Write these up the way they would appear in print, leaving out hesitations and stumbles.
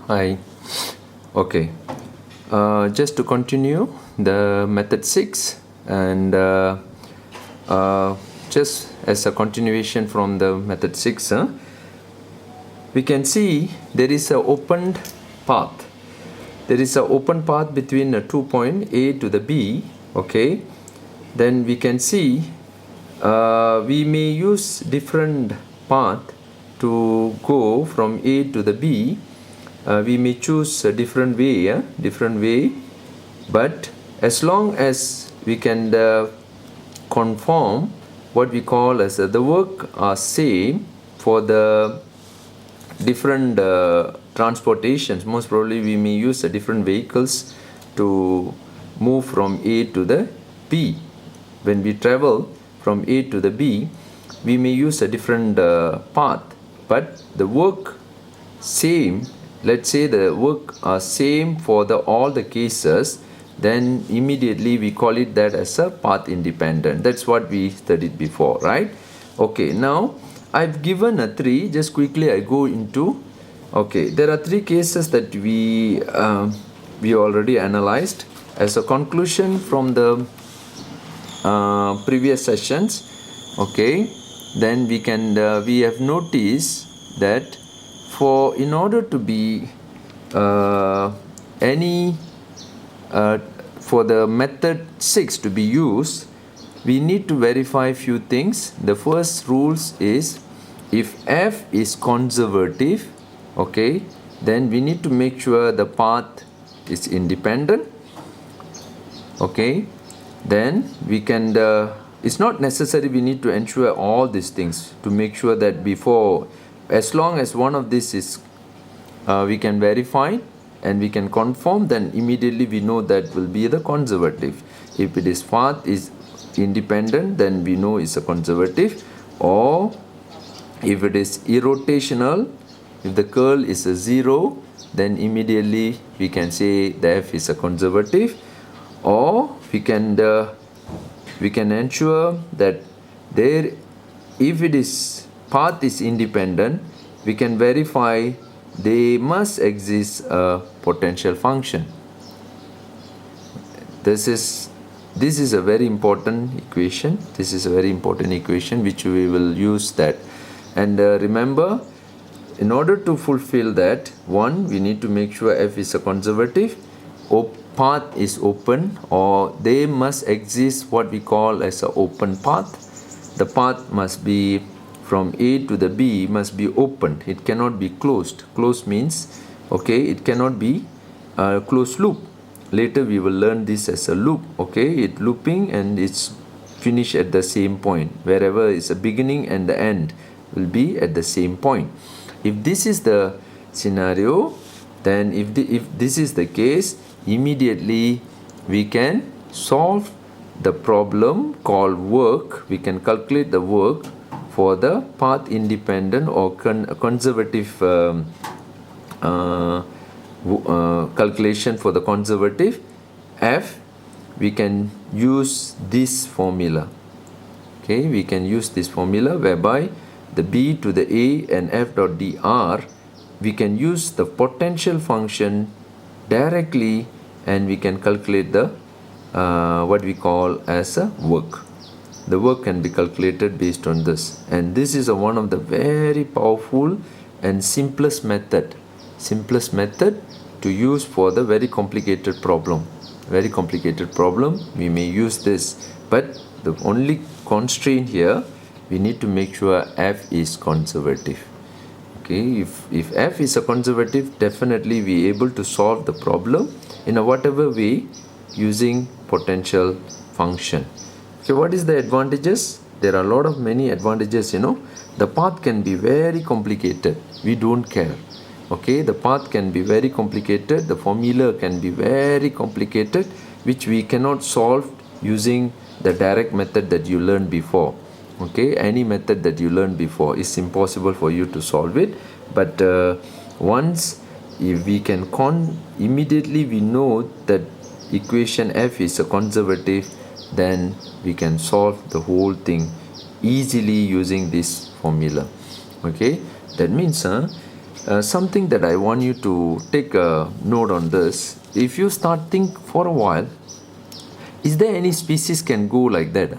Hi. Okay. Just to continue the method 6 and just as a continuation from the method 6, we can see there is an opened path. There is an open path between a 2 point A to the B. Okay. Then we can see we may use different path to go from A to the B. We may choose a different way, but as long as we can conform what we call as the work are same for the different transportations, most probably we may use different vehicles to move from A to the B. When we travel from A to the B, we may use a different path, but the work same. Let's say the work are same for all the cases, then immediately we call it that as a path independent. That's what we studied before, right? Okay, now I've given a 3. Just quickly I go into, okay, there are 3 cases that we already analyzed as a conclusion from the previous sessions. Okay, then we have noticed that in order to be for the method 6 to be used, we need to verify few things. The first rules is if f is conservative, okay, then we need to make sure the path is independent. Okay, then we can it's not necessary we need to ensure all these things to make sure that before, as long as one of this is we can verify and we can confirm, then immediately we know that will be the conservative. If it is path is independent, then we know it's a conservative. Or if it is irrotational, if the curl is a 0, then immediately we can say the f is a conservative. Or we can ensure that there, if it is path is independent, we can verify they must exist a potential function. This is a very important equation. This is a very important equation which we will use that. And remember, in order to fulfill that, one, we need to make sure f is a conservative, path is open, or they must exist what we call as an open path. The path must be from A to the B must be open. It cannot be closed. Closed means, okay, it cannot be a closed loop. Later we will learn this as a loop. Okay, it's looping and it's finished at the same point. Wherever is a beginning and the end will be at the same point. If this is the scenario, then if this is the case, immediately we can solve the problem called work. We can calculate the work for the path independent or conservative calculation for the conservative f. We can use this formula. Okay, we can use this formula whereby the b to the a and f dot dr, we can use the potential function directly and we can calculate the what we call as a work. The work can be calculated based on this, and this is one of the very powerful and simplest method to use for the very complicated problem. We may use this, but the only constraint here, we need to make sure f is conservative. Okay, if f is a conservative, definitely we are able to solve the problem in a whatever way using potential function. Okay, what is the advantages? There are a lot of many advantages. The path can be very complicated. We don't care. Okay, the path can be very complicated. The formula can be very complicated, which we cannot solve using the direct method that you learned before. Okay, any method that you learned before is impossible for you to solve it. But once if we can immediately we know that equation f is a conservative, then we can solve the whole thing easily using this formula. Okay, that means something that I want you to take a note on this. If you start think for a while, is there any species can go like that?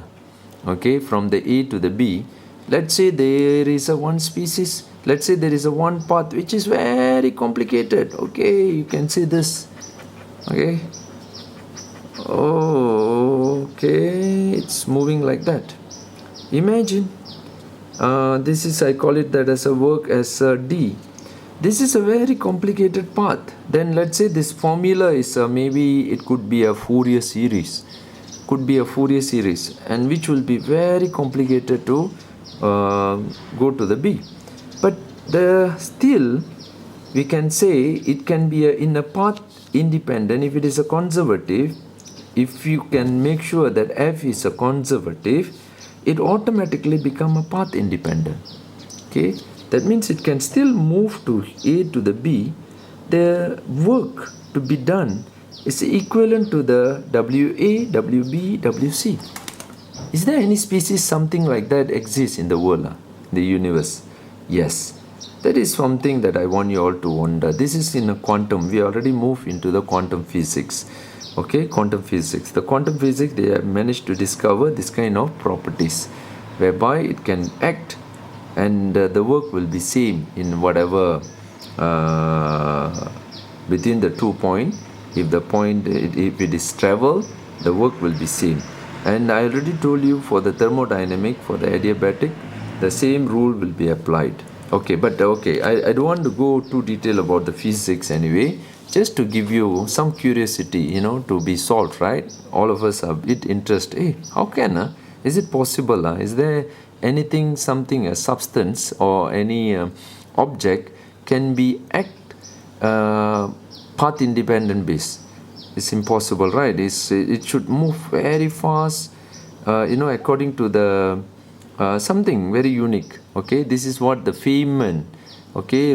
Okay, from the A to the B. Let's say there is a one species. Let's say there is a one path which is very complicated. Okay, you can see this. Okay. Oh, okay, it's moving like that. Imagine. This is, I call it that as a work as a D. This is a very complicated path. Then let's say this formula is maybe it could be a Fourier series, and which will be very complicated to go to the B. But still we can say it can be in a path independent. If it is a conservative, if you can make sure that F is a conservative, it automatically become a path independent. Okay, that means it can still move to A to the B. The work to be done is equivalent to the WA, WB, WC. Is there any species something like that exists in the world, the universe? Yes. That is something that I want you all to wonder. This is in a quantum. We already moved into the quantum physics. Okay, quantum physics. The quantum physics, they have managed to discover this kind of properties whereby it can act and the work will be same in whatever between the 2 points. If the point, if it is travel, the work will be same. And I already told you for the thermodynamic, for the adiabatic, the same rule will be applied. Okay, but okay, I don't want to go too detail about the physics anyway. Just to give you some curiosity, to be solved, right? All of us are a bit interested. Hey, how can? Is it possible? Is there anything, something, a substance or any object can be path independent base? It's impossible, right? It should move very fast, according to the something very unique. Okay, this is what the Feynman,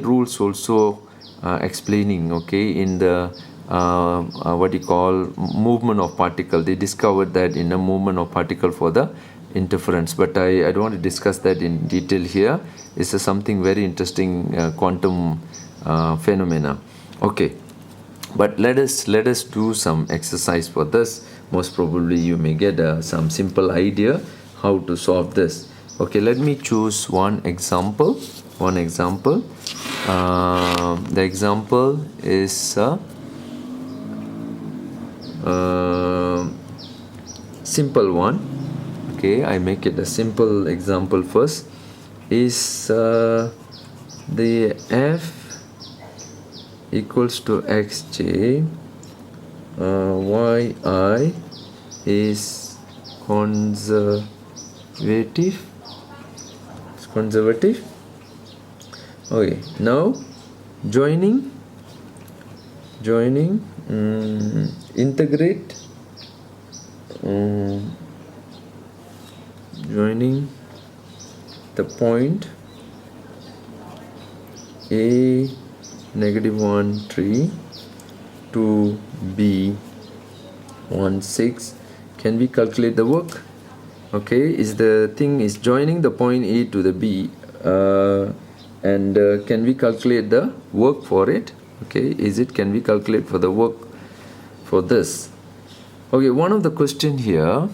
rules also explaining. Okay, in the what you call movement of particle, they discovered that in a movement of particle for the interference, but I don't want to discuss that in detail here. It's something very interesting quantum phenomena. Okay, but let us do some exercise for this. Most probably you may get some simple idea how to solve this. Okay, let me choose one example. The example is simple one. Okay, I make it a simple example first. Is the F equals to xj, yi is conservative. Okay, now joining integrate joining the point A -1 3 to B 1 6. Can we calculate the work? Okay, is the thing is joining the point A to the B, and can we calculate the work for it? Okay, can we calculate for the work for this? Okay, one of the question here.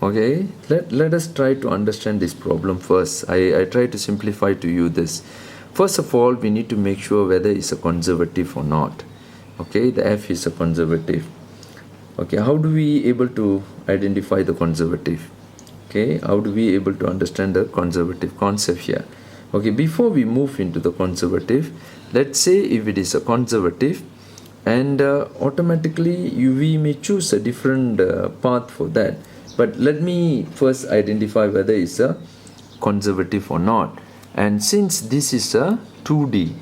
Okay, let us try to understand this problem first. I try to simplify to you this. First of all, we need to make sure whether it's a conservative or not. Okay, the F is a conservative. Okay, how do we able to identify the conservative? Okay, how do we able to understand the conservative concept here? Okay, before we move into the conservative, let's say if it is a conservative, and automatically we may choose a different path for that. But let me first identify whether it's a conservative or not. And since this is a 2D,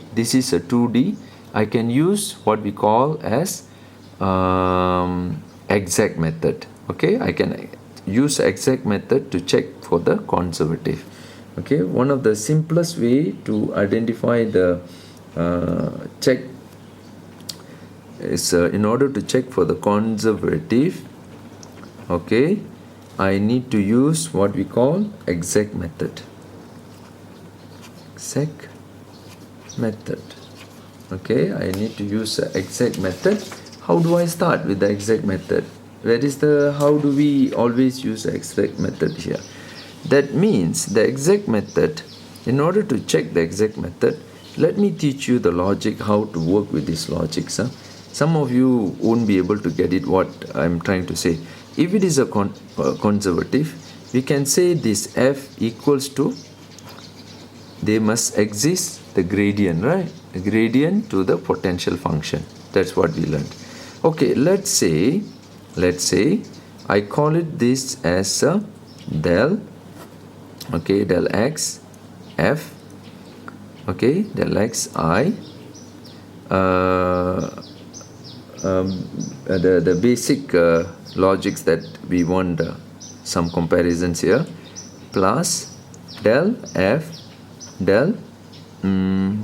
I can use what we call as exact method. Okay, I can use exact method to check for the conservative. Okay, one of the simplest way to identify the check is in order to check for the conservative. Okay, I need to use what we call exact method. Okay, I need to use the exact method. How do I start with the exact method? How do we always use the exact method here? That means the exact method, in order to check the exact method, let me teach you the logic, how to work with these logics. Some of you won't be able to get it, what I'm trying to say. If it is a conservative, we can say this f equals to, they must exist the gradient, right? The gradient to the potential function. That's what we learned. Okay, let's say I call it this as a del, okay, del x f, okay, del x I, the basic logics that we want, some comparisons here, plus del f del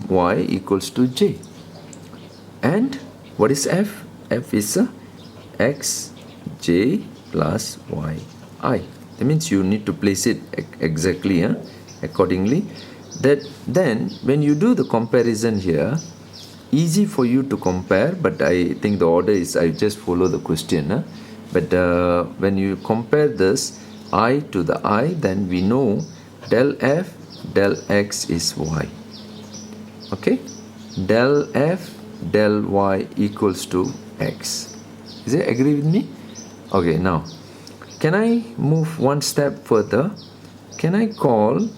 y equals to j. And what is f? F is a x j plus y I. That means you need to place it exactly, accordingly. Then when you do the comparison here, easy for you to compare, but I think the order is, I just follow the question. But when you compare this I to the I, then we know del f del x is y. Okay, del f del y equals to x. Is it agree with me? Okay, now can I move one step further? Can I call,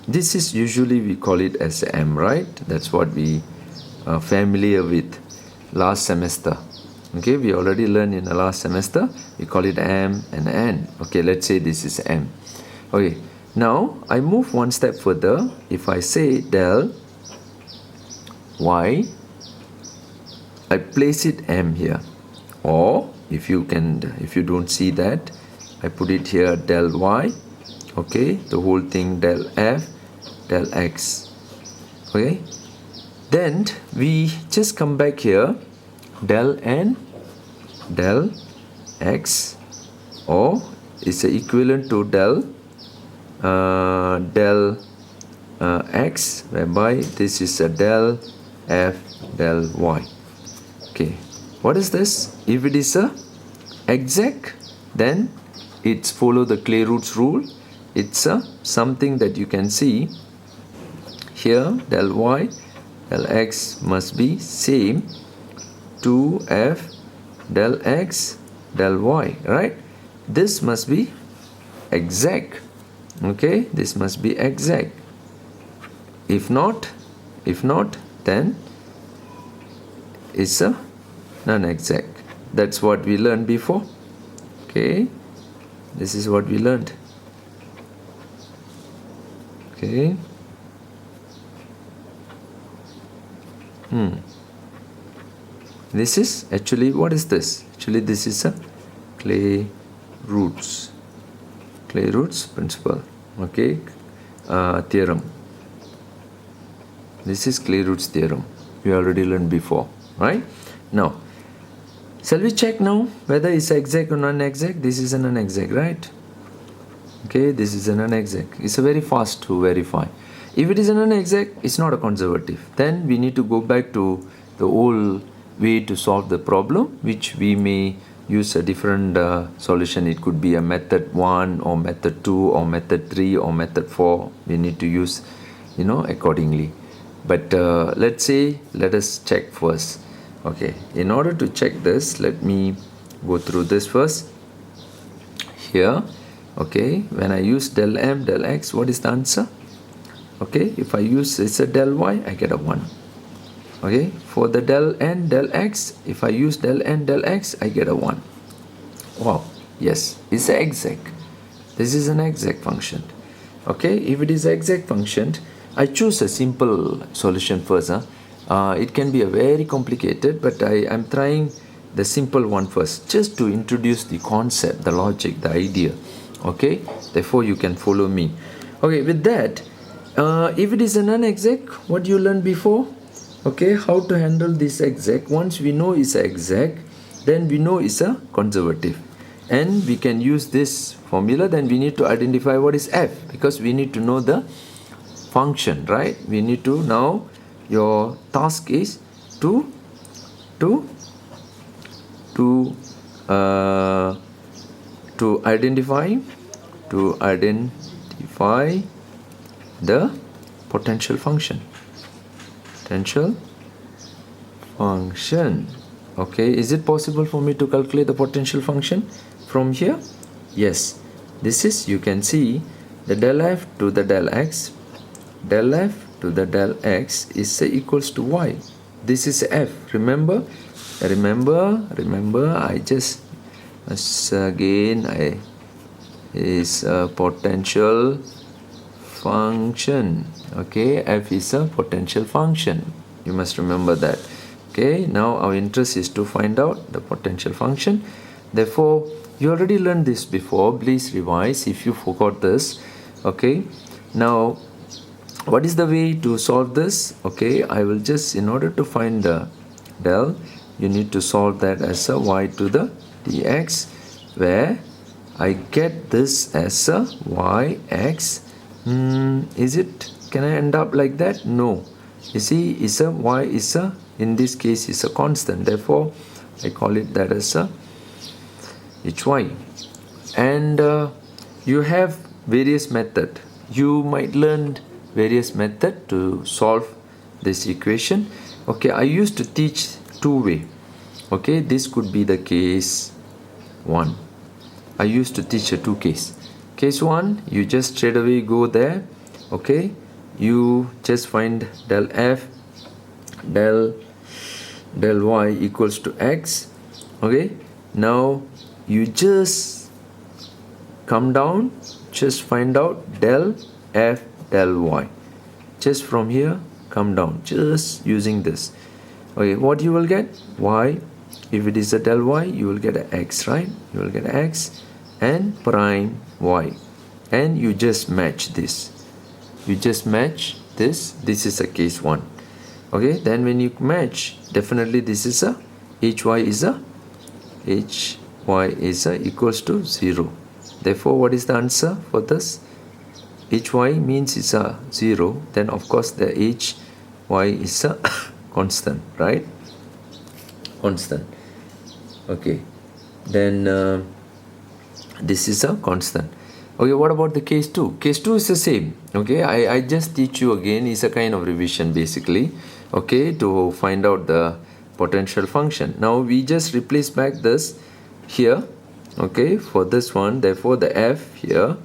this is usually we call it as m, right? That's what we are familiar with last semester. Okay, we already learned in the last semester, we call it m and n. Okay, let's say this is m. Okay, now I move one step further. If I say del y, I place it m here, or if you don't see that, I put it here del y, okay, the whole thing del f del x. Okay, then we just come back here, del n del x, or is equivalent to del x, whereby this is a del f del y. Okay, what is this? If it is a exact, then it's follow the Clay-Root's rule. It's a something that you can see here, del y del x must be same to f del x del y, right? This must be exact. Okay, this must be exact. If not, then it's a non-exact. That's what we learned before. Okay, this is what we learned. Okay. This is actually, what is this? Actually, this is a Clay-Root's principle. Okay, theorem. This is Clay-Root's theorem. We already learned before, right? Now, shall we check now whether it's exact or non-exact? This is a non-exact, right? Okay, this is a non-exact. It's very fast to verify. If it is a non-exact, it's not a conservative. Then we need to go back to the old way to solve the problem, which we may use a different solution. It could be a method 1 or method 2 or method 3 or method 4. We need to use, accordingly. But let us check first. Okay, in order to check this, let me go through this first. Here, okay, when I use del m del x, what is the answer? Okay, if I use it's a del y, I get a 1. Okay, for the del n del x, if I use del n del x, I get a 1. Wow, yes, it's an exact. This is an exact function. Okay, if it is an exact function, I choose a simple solution first. It can be a very complicated, but I'm trying the simple one first, just to introduce the concept, the logic, the idea. Okay, therefore you can follow me. Okay, with that, if it is a non-exact, what you learned before, okay, how to handle this exact. Once we know it's exact, then we know it's a conservative, and we can use this formula. Then we need to identify what is f, because we need to know the function, right? We need to, now your task is to to to to identify the potential function. Okay, is it possible for me to calculate the potential function from here? Yes, this is, you can see the del f to the del x is equals to y. This is f. Remember, I just again is a potential function. Okay, f is a potential function. You must remember that. Okay, now our interest is to find out the potential function. Therefore, you already learned this before. Please revise if you forgot this. Okay, now what is the way to solve this? Okay, I will just, in order to find the del, you need to solve that as a y to the dx, where I get this as a yx. Is it, can I end up like that? No. You see, is a y is a, in this case is a constant, therefore I call it that as a hy. And you have various method. You might learn various method to solve this equation. Okay, I used to teach two way. Okay, this could be the case 1. I used to teach a two case. Case 1, you just straight away go there. Okay, you just find del f del y equals to x. Okay, now you just come down, just find out del f del y. Just from here come down, just using this. Okay, what you will get? Y. If it is a del y, you will get a x, right? You will get x and prime y, and you just match this. You just match this. This is a case 1. Okay, then when you match, definitely this is a hy is equals to 0. Therefore, what is the answer for this? Hy means it's a 0. Then of course the hy is a constant, right? Constant. Okay, then this is a constant. Okay, what about the case 2? Case 2 is the same. Okay, I just teach you again. It's a kind of revision basically. Okay, to find out the potential function. Now we just replace back this here. Okay, for this one, therefore the f here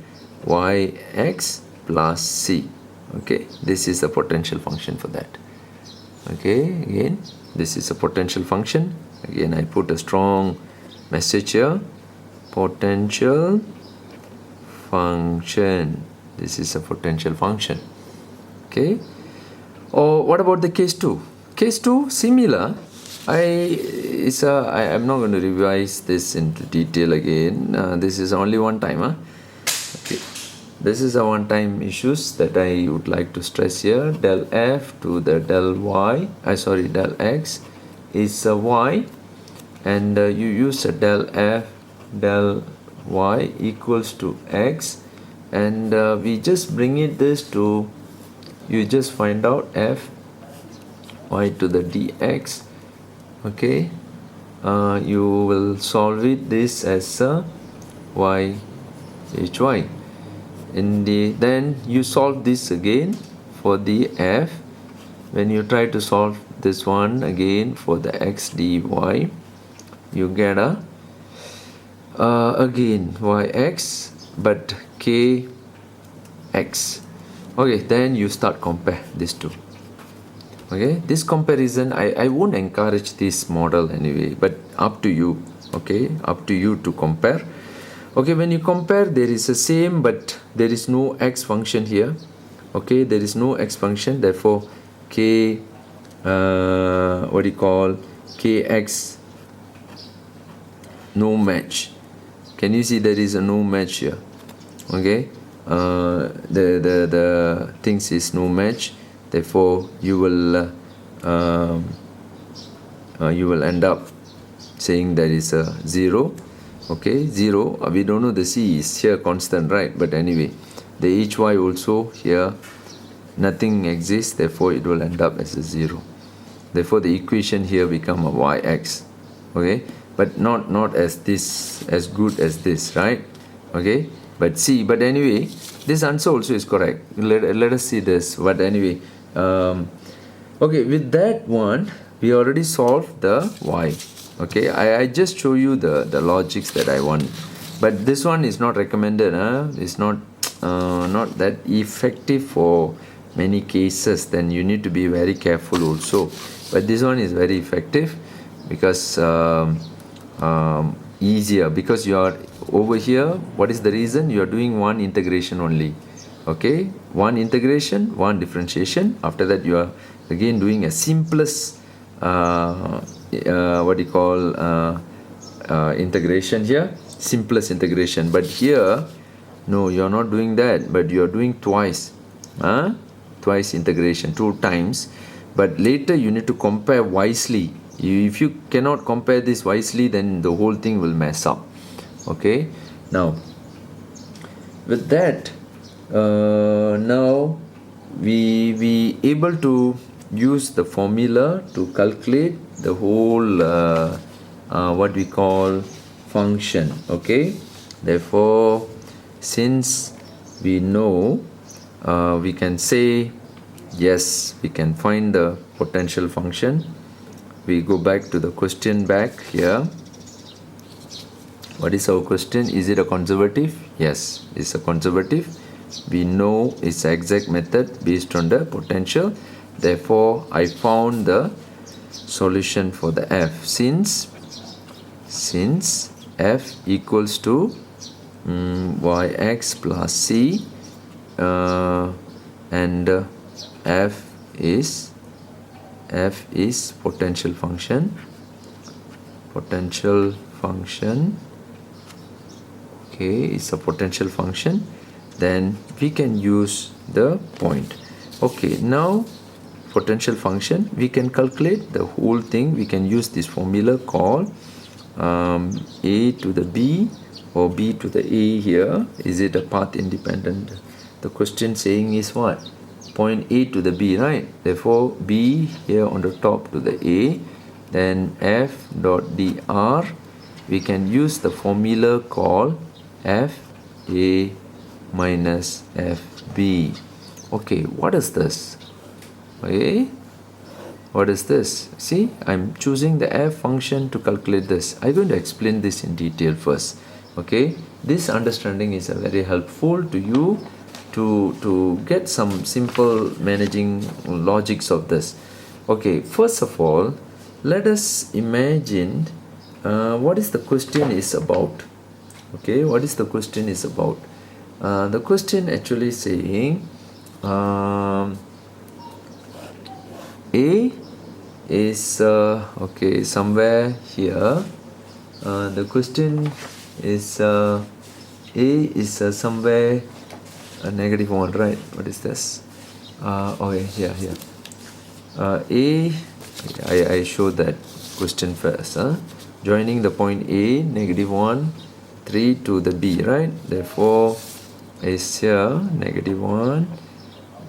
yx plus c. Okay, this is the potential function for that. Okay, again this is a potential function. Again I put a strong message here, potential function. This is a potential function. Okay, or what about the case 2? Case 2 similar. I'm not going to revise this into detail again. This is only one time. Okay, this is a one time issues that I would like to stress here. Del f to the del y, del x is a y, and you use a del f del y equals to x, and we just bring it this to, you just find out f y to the dx. Okay, you will solve it this as a y hy. Then you solve this again for the f. When you try to solve this one again for the x dy, you get a again yx but kx. Okay, then you start compare these two. Okay, this comparison, I won't encourage this model anyway, but up to you. Okay, up to you to compare. Okay, when you compare, there is the same, but there is no x function here. Okay, there is no x function, therefore kx no match. Can you see there is a no match here? Okay, the things is no match, therefore you will end up saying there is a 0. Okay, 0, we don't know the c is here constant, right? But anyway, the hy also here nothing exists, therefore it will end up as a 0. Therefore the equation here become a yx. Okay, but not as this, as good as this, right? Okay, but see, but anyway, this answer also is correct. Let us see this. But anyway, okay, with that one we already solved the y. Okay, I just show you the logics that I want, but this one is not recommended. It's not that effective for many cases. Then you need to be very careful also. But this one is very effective because easier, because you are over here. What is the reason? You are doing one integration only. Okay, one integration, one differentiation. After that you are again doing a simplest what do you call integration here, simplest integration. But here no, you are not doing that, but you are doing twice, twice integration, 2 times. But later you need to compare wisely. If you cannot compare this wisely, then the whole thing will mess up. Okay, now with that, now we able to use the formula to calculate the whole what we call function. Okay, therefore since we know, we can say yes, we can find the potential function. We go back to the question back here. What is our question? Is it a conservative? Yes, it's a conservative. We know it's an exact method based on the potential. Therefore I found the solution for the f. Since f equals to yx plus c, and f is potential function. Okay, it's a potential function. Then we can use the point. Okay, now potential function, we can calculate the whole thing. We can use this formula called a to the b or b to the a here. Is it a path independent? The question saying is what? Point a to the b, right? Therefore b here on the top to the a, then f dot dr, we can use the formula called f a minus f b. Okay, what is this? Okay, what is this? See, I'm choosing the f function to calculate this. I'm going to explain this in detail first. Okay, this understanding is very helpful to you to get some simple managing logics of this. Okay, first of all, let us imagine what is the question is about. Okay, what is the question is about? The question actually saying a is okay, somewhere here. The question is a is somewhere -1, right? What is this? Okay, here. A, I showed that question first. Joining the point A, -1, 3 to the B, right? Therefore is here -1,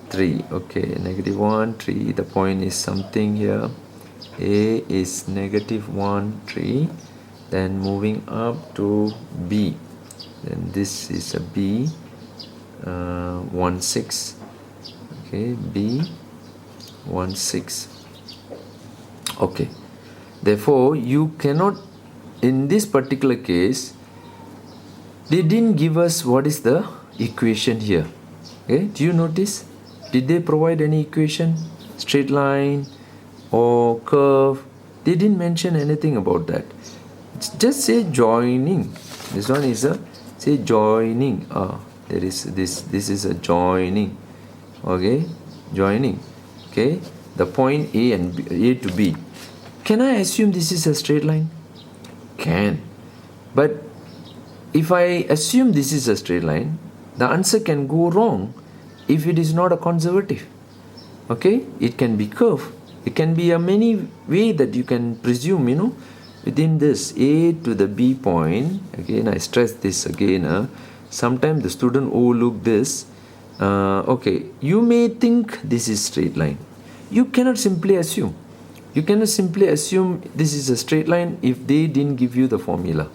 3. Okay, -1, 3. The point is something here. A is -1, 3. Then moving up to B. Then this is a B, 1, 6. Okay, B, 1, 6. Okay. Therefore, you cannot, in this particular case, they didn't give us what is the equation here. Okay, do you notice? Did they provide any equation? Straight line or curve? They didn't mention anything about that. Just say joining. This one is a, say joining. There is this is a joining. Okay, joining. Okay, the point A and B, A to B. Can I assume this is a straight line? Can. But if I assume this is a straight line, the answer can go wrong if it is not a conservative. Okay, it can be curve. It can be a many way that you can presume, within this A to the B point. Again, I stress this again. Sometimes the student overlook this. Okay, you may think this is straight line. You cannot simply assume. You cannot simply assume this is a straight line if they didn't give you the formula.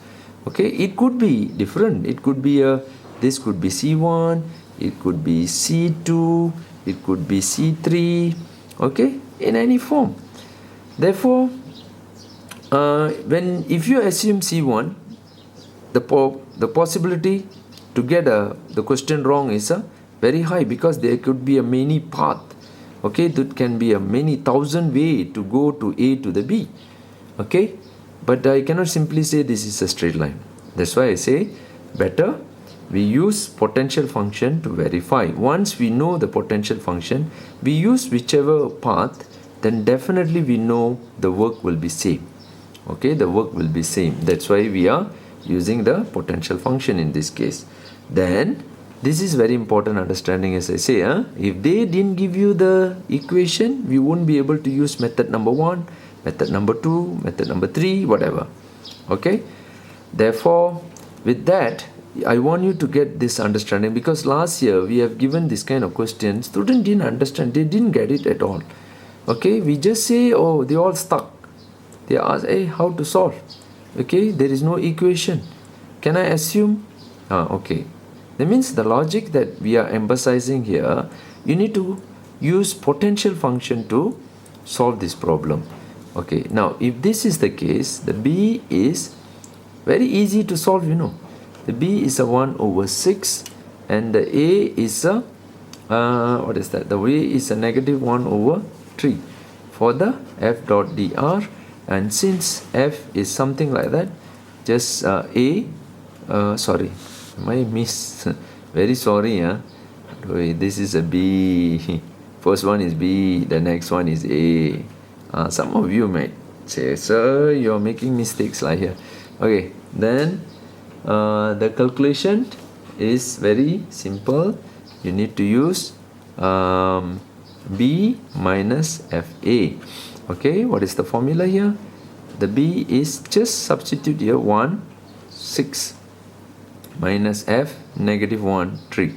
Okay, it could be different. It could be this could be C1, it could be C2, it could be C3, okay, in any form. Therefore, if you assume C1, the possibility to get the question wrong is very high, because there could be a many path. Okay, that can be a many thousand way to go to A to the B. Okay, but I cannot simply say this is a straight line. That's why I say better we use potential function to verify. Once we know the potential function, we use whichever path, then definitely we know the work will be same. Okay, the work will be same. That's why we are using the potential function in this case. Then this is very important understanding, as I say. If they didn't give you the equation, we won't be able to use method number 1, method number 2, method number 3, whatever. Okay, therefore with that I want you to get this understanding, because last year we have given this kind of question. Students didn't understand, they didn't get it at all. Okay, we just say, oh, they all stuck. They ask, hey, how to solve? Okay, there is no equation. Can I assume? Okay. That means the logic that we are emphasizing here, you need to use potential function to solve this problem. Okay, now if this is the case, the B is very easy to solve, you know. The B is a 1 over 6 and the A is a, what is that? The A is a negative 1 over 3 for the F dot dr. And since F is something like that, just sorry, my miss, very sorry, this is a B, first one is B, the next one is A. Some of you might say, sir, you're making mistakes like here. Okay, then the calculation is very simple. You need to use B minus FA. Okay, what is the formula here? The B is just substitute here 1, 6 minus F negative 1, 3.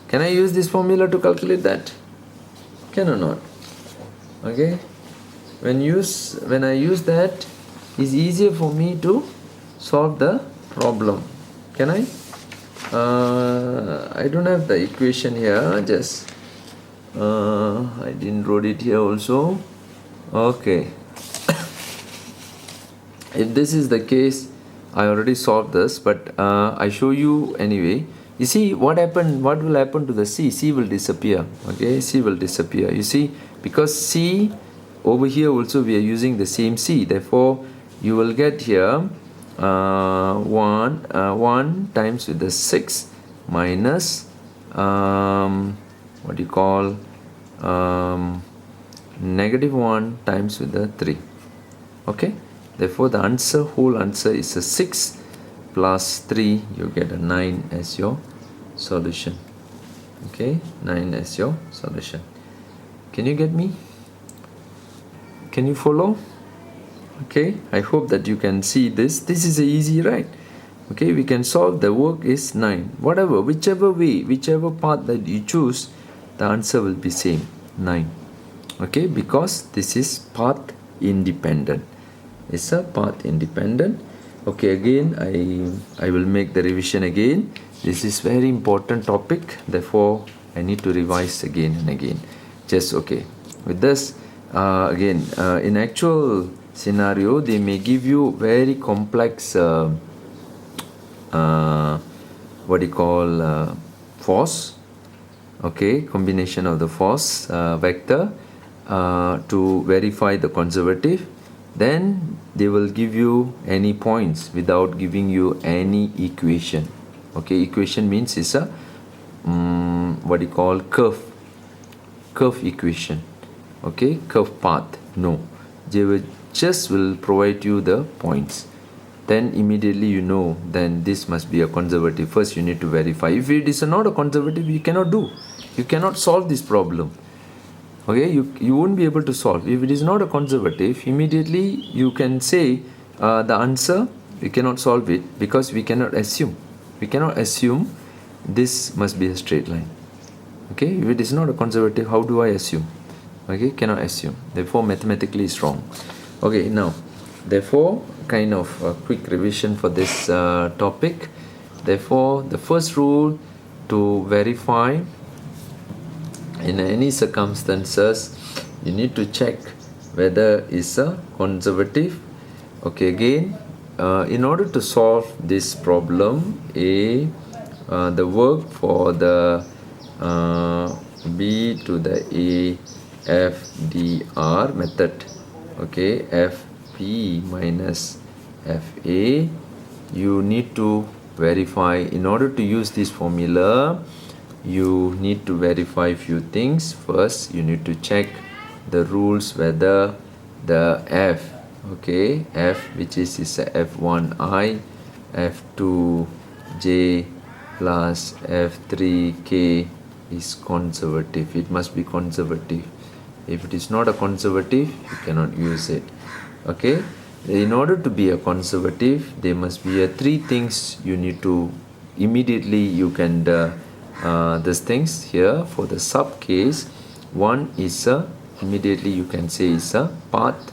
Can I use this formula to calculate that? Can or not? Okay, when I use that, it's easier for me to solve the problem. Can I? I don't have the equation here, just I didn't wrote it here also. Okay. If this is the case, I already solved this, but I show you anyway. You see what will happen to the C? C will disappear. Okay, C will disappear. You see, because C over here also we are using the same C. Therefore, you will get here 1 times with the 6 minus what do you call negative 1 times with the 3. Okay, therefore the answer, whole answer is a 6 plus 3, you get a 9 as your solution. Okay, 9 as your solution. Can you get me? Can you follow? Okay, I hope that you can see this. This is easy, right? Okay, we can solve. The work is 9. Whatever, whichever way, whichever path that you choose, the answer will be same, 9. Okay, because this is path independent. It's a path independent. Okay, again I will make the revision again. This is very important topic, therefore I need to revise again and again. Just okay. With this, again, in actual scenario, they may give you very complex what do you call force. Okay, combination of the force vector to verify the conservative. Then they will give you any points without giving you any equation. Okay, equation means it's a what do you call curve equation. Okay, curve path. No, they will provide you the points. Then immediately you know, then this must be a conservative. First you need to verify. If it is not a conservative, you cannot solve this problem. Okay, you won't be able to solve. If it is not a conservative, immediately you can say the answer, we cannot solve it because we cannot assume. We cannot assume this must be a straight line. Okay, if it is not a conservative, how do I assume? Okay, cannot assume. Therefore, mathematically is wrong. Okay, now, therefore, kind of a quick revision for this topic. Therefore, the first rule to verify in any circumstances, you need to check whether it's a conservative. Okay, again, in order to solve this problem, the work for the b to the a f d r method, okay, f p minus f a, you need to verify. In order to use this formula, you need to verify few things. First, you need to check the rules whether the f, okay, f which is f1i, f2j plus f3k is conservative. It must be conservative. If it is not a conservative, you cannot use it. Okay, in order to be a conservative, there must be three things you need to immediately you can these things here for the sub case. One is immediately you can say is a path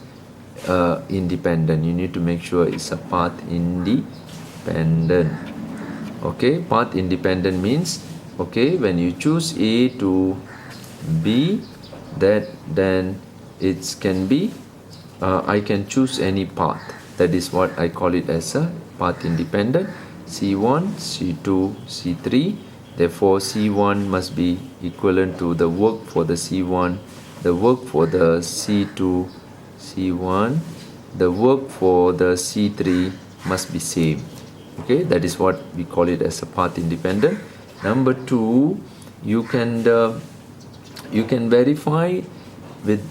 independent. You need to make sure it's a path independent. Okay, path independent means, okay, when you choose A to B, then it can be I can choose any path. That is what I call it as a path independent. C1, C2, C3. Therefore, C1 must be equivalent to the work for the C1, the work for the C2, C1, the work for the C3 must be same. Okay, that is what we call it as a path independent. Number two, you can verify with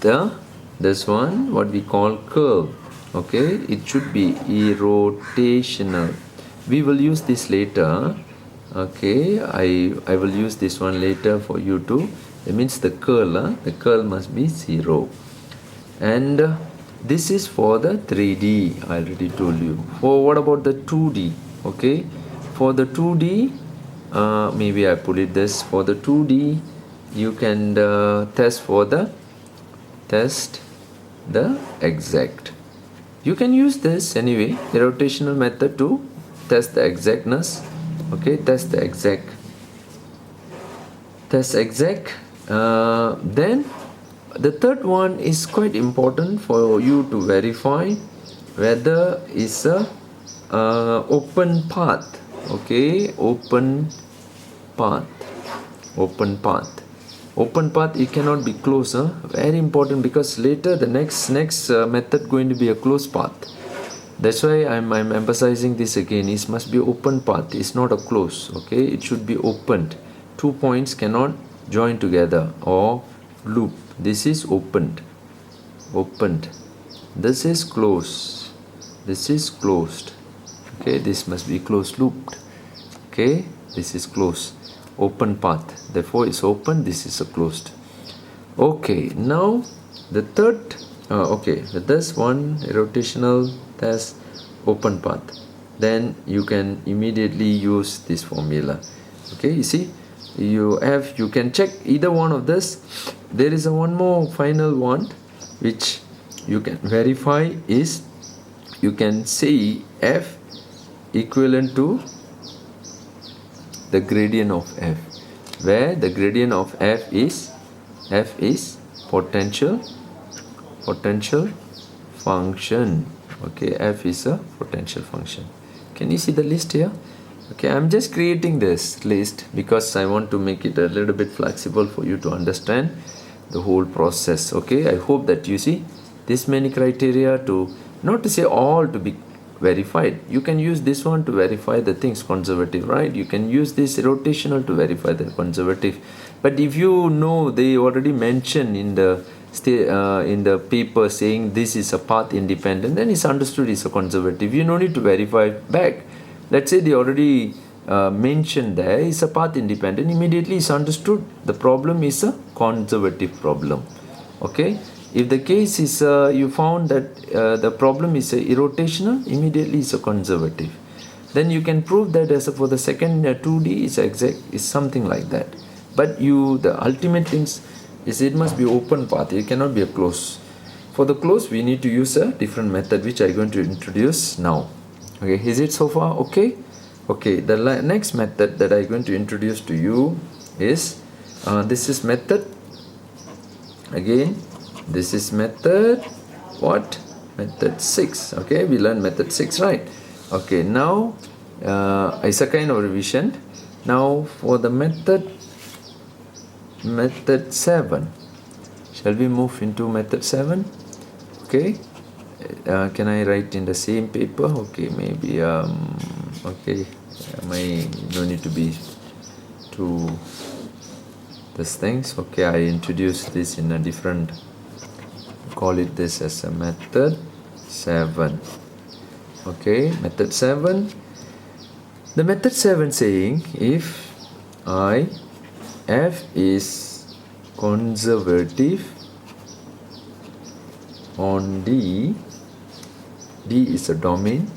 this one what we call curve. Okay, it should be irrotational. We will use this later. Okay, I will use this one later for you to. It means the curl must be 0. And this is for the 3D. I already told you. For what about the 2D? Okay, for the 2D, maybe I put it this. For the 2D, you can test the exact. You can use this anyway, the rotational method to test the exactness. Okay, test the exact. Then the third one is quite important for you to verify whether it's a open path. Okay, open path. It cannot be closed. Very important, because later the next method going to be a closed path. That's why I'm emphasizing this again. It must be open path. It's not a close. Okay, it should be opened. 2 points cannot join together or loop. This is opened. This is closed. Okay, this must be closed looped. Okay, this is closed. Open path. Therefore, it's open. This is a closed. Okay, now the third. Okay, with this one rotational test open path, then you can immediately use this formula. Okay, you see, you can check either one of this. There is one more final one which you can verify is, you can say f equivalent to the gradient of f, where the gradient of f is potential function. Okay, f is a potential function. Can you see the list here? Okay, I'm just creating this list because I want to make it a little bit flexible for you to understand the whole process. Okay, I hope that you see this many criteria, to not to say all to be verified. You can use this one to verify the things conservative, right? You can use this rotational to verify the conservative. But if you know, they already mentioned in the paper saying this is a path independent, then it's understood it's a conservative. You don't need to verify back. Let's say they already mentioned there is a path independent, immediately it's understood the problem is a conservative problem. Okay, if the case is you found that the problem is irrotational, immediately it's a conservative. Then you can prove that as for the second 2D is exact, is something like that. But the ultimate things is it must be open path, it cannot be a close. For the close we need to use a different method which I'm going to introduce now. Okay, is it so far okay? Okay, the next method that I'm going to introduce to you is this is method, again this is method what, method 6. Okay, we learned method 6, right? Okay, now it's a kind of revision. Now for the method 7, shall we move into method 7? Okay, can I write in the same paper? Okay, maybe okay, no need to be too these things. Okay, I introduce this in a different, call it this as a method 7. Okay, method 7. The method 7 saying if f is conservative on D is a domain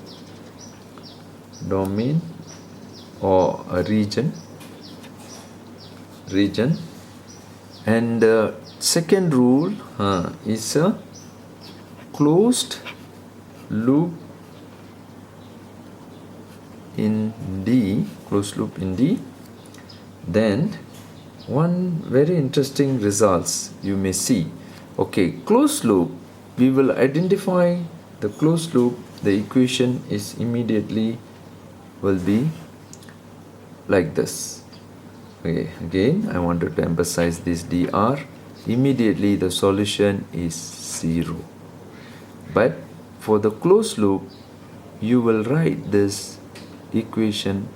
or a region, and the second rule is a closed loop in D, then one very interesting results you may see. Okay, closed loop, we will identify the closed loop, the equation is immediately will be like this. Okay, again I wanted to emphasize this dr, immediately the solution is 0. But for the closed loop you will write this equation,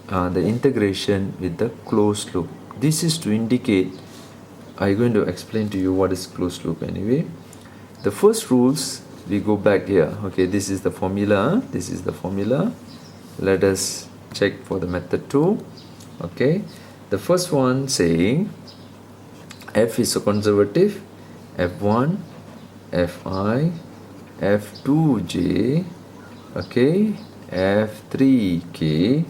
the integration with the closed loop. This is to indicate, I'm going to explain to you what is closed loop anyway. The first rules, we go back here. Okay, this is the formula. Let us check for the method 2. Okay, the first one saying f is a conservative, f1, fi, f2j, okay, f3k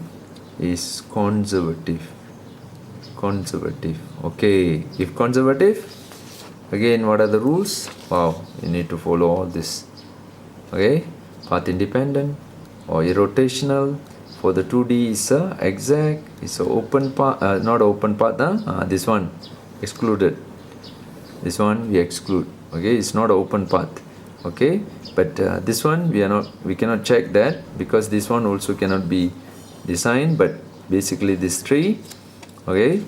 is conservative. Okay, if conservative, again what are the rules? Wow, you need to follow all this. Okay, path independent or irrotational. For the 2D is a exact, it's a open path, not open path, this one excluded, this one we exclude. Okay, it's not an open path. Okay, but this one we cannot check that, because this one also cannot be designed, but basically this 3. Okay,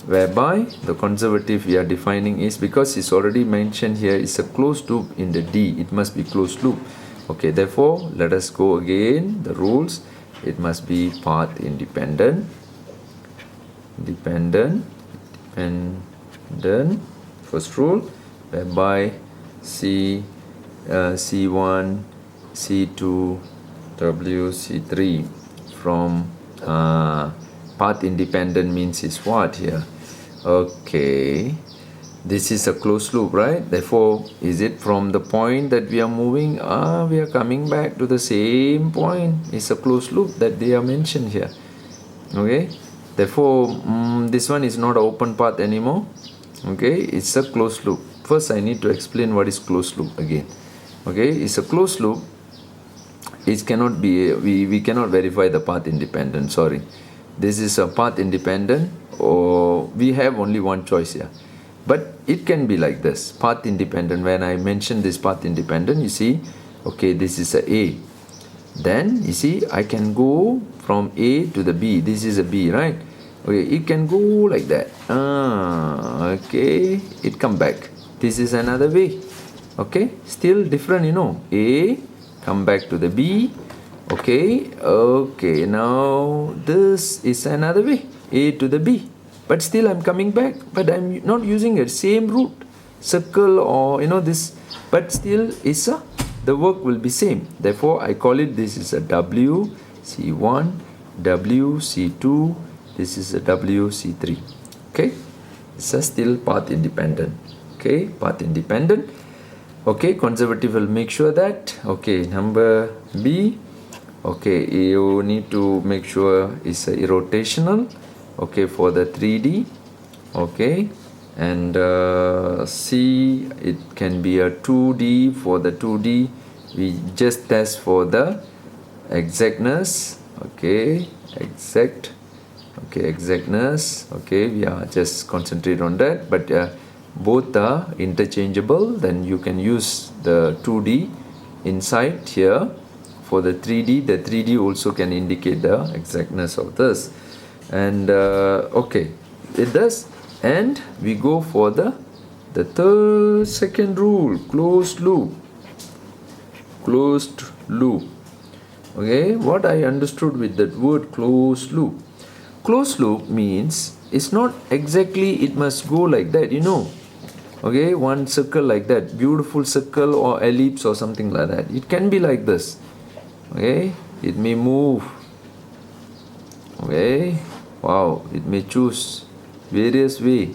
whereby the conservative we are defining is, because it's already mentioned here, it's a closed loop in the D, it must be closed loop. Okay, therefore let us go again the rules. It must be path independent, first rule, whereby C1, C2, W, C3 from path independent means is what here? Okay, this is a closed loop, right? Therefore, is it from the point that we are moving? We are coming back to the same point. It's a closed loop that they are mentioned here. Okay, therefore this one is not an open path anymore. Okay, it's a closed loop. First I need to explain what is closed loop again. Okay, it's a closed loop. It cannot be, we cannot verify the path independent, sorry. This is a path independent, or we have only one choice here. But it can be like this, path independent. When I mention this path independent, you see, okay, this is a. Then you see, I can go from A to the B. This is a B, right? Okay, it can go like that. Okay, it come back. This is another way. Okay, still different, A, come back to the B. Okay, now this is another way, A to the B. But still I'm coming back, but I'm not using the same route, circle or this, but still the work will be same. Therefore I call it, this is a W, C1, W, C2, this is a W, C3. Okay, it's a still path independent. Okay, path independent. Okay, conservative will make sure that. Okay, number B. Okay, you need to make sure it's a irrotational. Okay, for the 3D. Okay, And C, it can be a 2D. For the 2D, we just test for the exactness. Okay, exactness. Okay, we are just concentrate on that, but both are interchangeable. Then you can use the 2D inside here. For the 3D, the 3D also can indicate the exactness of this. And okay, it does. And we go for the second rule, closed loop. Okay, what I understood with that word closed loop. Closed loop means it's not exactly it must go like that, Okay, one circle like that, beautiful circle or ellipse or something like that. It can be like this. Okay, it may move. Okay, wow, it may choose various way.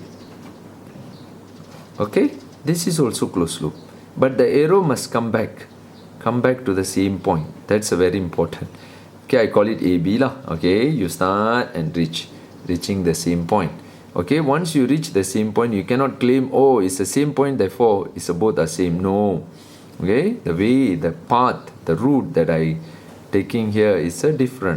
Okay, this is also closed loop, but the arrow must come back to the same point. That's a very important. Okay, I call it AB lah. Okay, you start and reaching the same point. Okay, once you reach the same point, you cannot claim, oh, it's the same point, therefore it's both are same. No. Okay, the way, the path, the route that I taking here is a different.